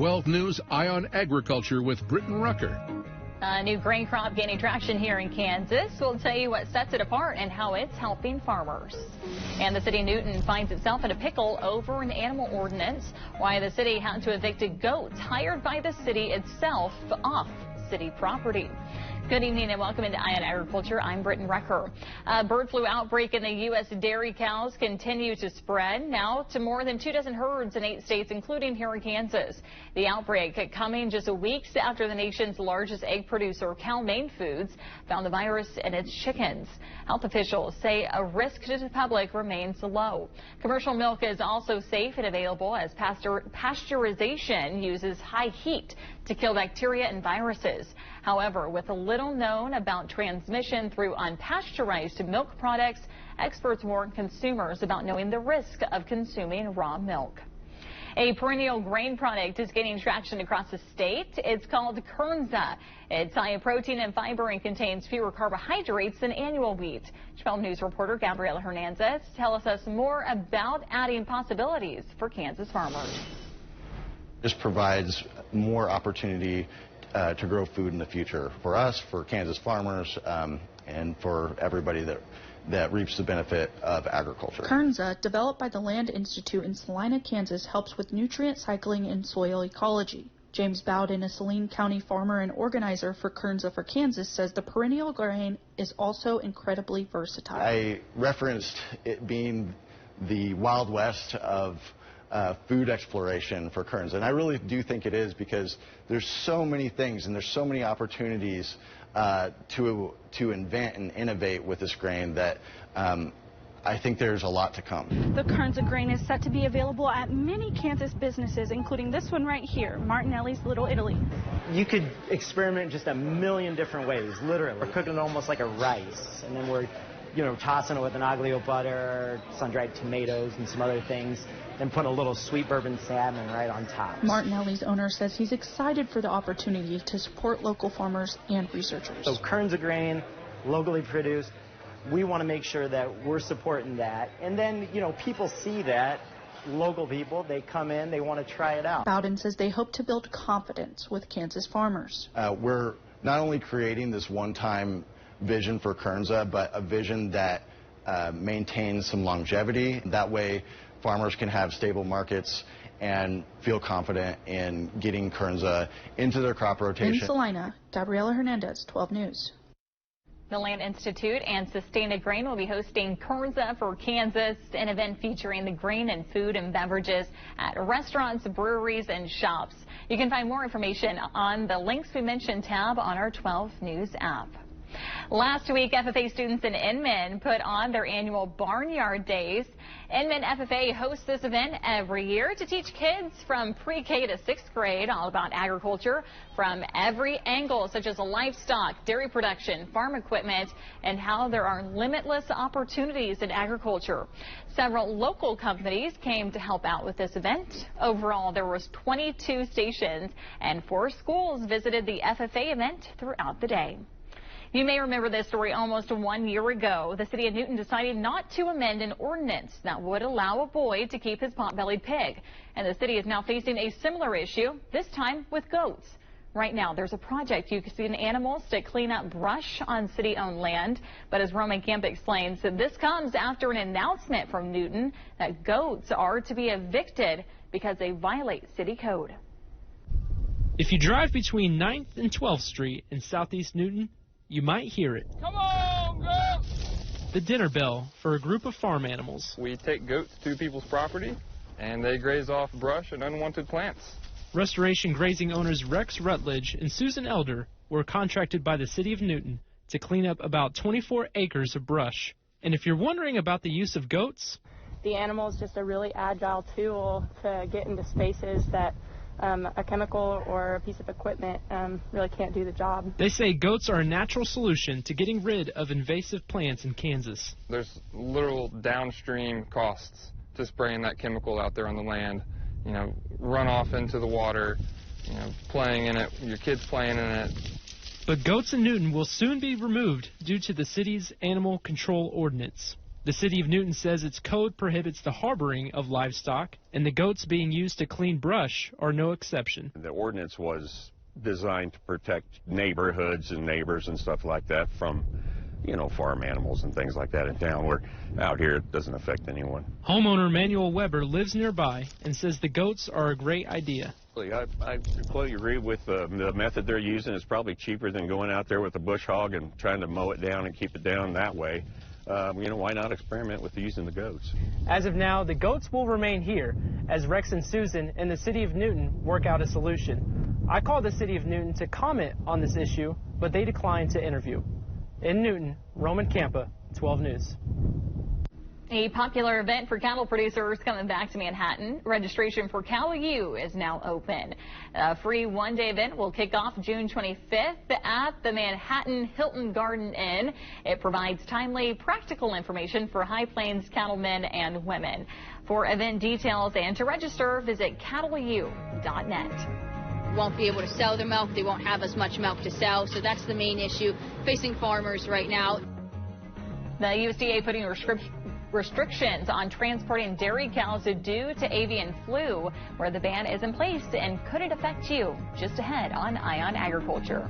12 News Eye on Agriculture with Britton Rucker. A new grain crop gaining traction here in Kansas. We'll tell you what sets it apart and how it's helping farmers. And the city of Newton finds itself in a pickle over an animal ordinance. Why the city had to evict goats hired by the city itself off city property. Good evening and welcome into Eye on Agriculture. I'm Britton Rucker. A bird flu outbreak in the U.S. dairy cows continue to spread now to more than 24 herds in 8 states, including here in Kansas. The outbreak coming just weeks after the nation's largest egg producer, Cal-Maine Foods, found the virus in its chickens. Health officials say a risk to the public remains low. Commercial milk is also safe and available as pasteurization uses high heat to kill bacteria and viruses. However, with a little known about transmission through unpasteurized milk products, experts warn consumers about knowing the risk of consuming raw milk. A perennial grain product is gaining traction across the state. It's called Kernza. It's high in protein and fiber and contains fewer carbohydrates than annual wheat. 12 News reporter Gabriela Hernandez tells us more about adding possibilities for Kansas farmers. This provides more opportunity to grow food in the future for us, for Kansas farmers, and for everybody that reaps the benefit of agriculture. Kernza, developed by the Land Institute in Salina, Kansas, helps with nutrient cycling and soil ecology. James Bowden, a Saline County farmer and organizer for Kernza for Kansas, says the perennial grain is also incredibly versatile. I referenced it being the Wild West of food exploration for Kernza, and I really do think it is, because there's so many things and there's so many opportunities to invent and innovate with this grain that I think there's a lot to come. The Kernza grain is set to be available at many Kansas businesses, including this one right here, Martinelli's Little Italy. You could experiment just a million different ways, literally. We're cooking it almost like a rice, and then we're tossing it with an aglio butter, sun-dried tomatoes, and some other things, then put a little sweet bourbon salmon right on top. Martinelli's owner says he's excited for the opportunity to support local farmers and researchers. So Kernza grain, locally produced, we want to make sure that we're supporting that. And then, people see that, local people, they come in, they want to try it out. Bowden says they hope to build confidence with Kansas farmers. We're not only creating this one-time vision for Kernza, but a vision that maintains some longevity. That way farmers can have stable markets and feel confident in getting Kernza into their crop rotation. In Salina, Gabriela Hernandez, 12 News. The Land Institute and Sustained Grain will be hosting Kernza for Kansas, an event featuring the grain and food and beverages at restaurants, breweries, and shops. You can find more information on the links we mentioned tab on our 12 News app. Last week, FFA students in Inman put on their annual Barnyard Days. Inman FFA hosts this event every year to teach kids from pre-K to 6th grade all about agriculture from every angle, such as livestock, dairy production, farm equipment, and how there are limitless opportunities in agriculture. Several local companies came to help out with this event. Overall, there was 22 stations and 4 schools visited the FFA event throughout the day. You may remember this story. Almost 1 year ago, the city of Newton decided not to amend an ordinance that would allow a boy to keep his pot-bellied pig. And the city is now facing a similar issue, this time with goats. Right now, there's a project using animals to clean up brush on city-owned land. But as Roman Camp explains, this comes after an announcement from Newton that goats are to be evicted because they violate city code. If you drive between 9th and 12th Street in southeast Newton, you might hear it. Come on, goats! The dinner bell for a group of farm animals. We take goats to people's property, and they graze off brush and unwanted plants. Restoration grazing owners Rex Rutledge and Susan Elder were contracted by the city of Newton to clean up about 24 acres of brush. And if you're wondering about the use of goats, The animal is just a really agile tool to get into spaces that a chemical or a piece of equipment really can't do the job. They say goats are a natural solution to getting rid of invasive plants in Kansas. There's literal downstream costs to spraying that chemical out there on the land. Run off into the water, playing in it, your kids playing in it. But goats in Newton will soon be removed due to the city's animal control ordinance. The city of Newton says its code prohibits the harboring of livestock, and the goats being used to clean brush are no exception. The ordinance was designed to protect neighborhoods and neighbors and stuff like that from, farm animals and things like that in town, where out here it doesn't affect anyone. Homeowner Manuel Weber lives nearby and says the goats are a great idea. I completely agree with the method they're using. It's probably cheaper than going out there with a bush hog and trying to mow it down and keep it down that way. Why not experiment with using the goats? As of now, the goats will remain here as Rex and Susan and the city of Newton work out a solution. I called the city of Newton to comment on this issue, but they declined to interview. In Newton, Roman Campa, 12 News. A popular event for cattle producers coming back to Manhattan. Registration for Cow U is now open. A free one-day event will kick off June 25th at the Manhattan Hilton Garden Inn. It provides timely, practical information for High Plains cattlemen and women. For event details and to register, visit cattleu.net. Won't be able to sell their milk. They won't have as much milk to sell. So that's the main issue facing farmers right now. The USDA putting restrictions on transporting dairy cows due to avian flu, where the ban is in place and could it affect you? Just ahead on Eye on Agriculture.